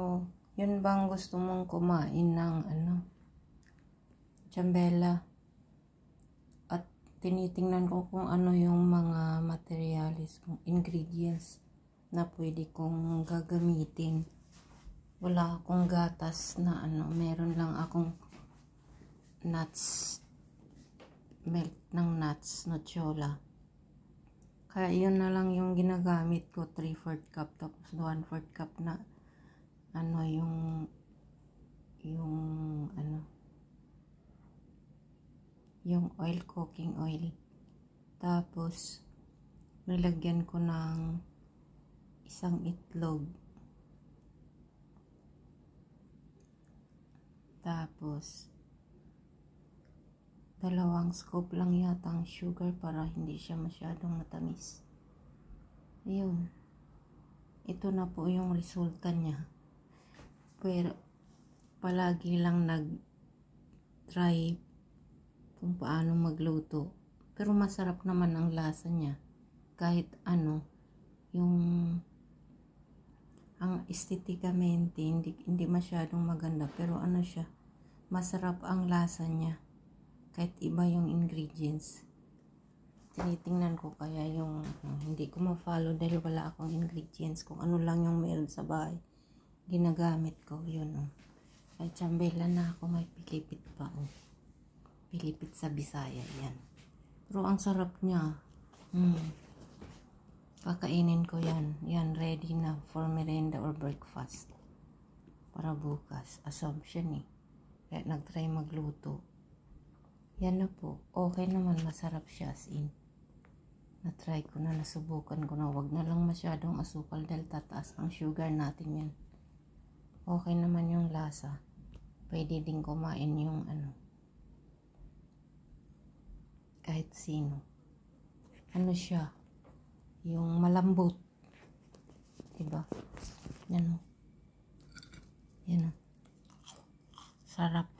Oh, yun bang gusto mong kumain ng tsambela? At tinitingnan ko kung ano yung mga materials, kung ingredients na pwede kong gagamitin. Wala akong gatas na meron lang akong nuts, milk ng nuts, Nutriola. Kaya yun na lang yung ginagamit ko, 3/4 cup, tapos 1/4 cup na yung oil, cooking oil. Tapos nilagyan ko ng isang itlog. Tapos 2 scoop lang yata ang sugar para hindi siya masyadong matamis. Ayun. Ito na po yung resulta niya. Pero palagi lang nag-try kung paano magluto. Pero masarap naman ang lasa niya. Kahit yung ang estetikamente hindi masyadong maganda, pero siya, masarap ang lasa niya. Kahit iba yung ingredients. Tinitingnan ko kaya yung hindi ko ma-follow dahil wala akong ingredients. Kung ano lang yung meron sa bahay, ginagamit ko. Yun Ay tsambela na ako, may pilipit pa Pilipit sa Bisaya yan. Pero ang sarap niya. Kakainin ko yan. Yan, ready na for merienda or breakfast. Para bukas. Assumption Kaya nag-try magluto. Yan na po. Okay naman, masarap siya as in. Na-try ko na, nasubukan ko na. Wag na lang masyadong asukal dahil tataas ang sugar natin yan. Okay naman yung lasa. Pwede din kumain yung kahit sino. Siya? Yung malambot. Diba? Yan Yan Sarap.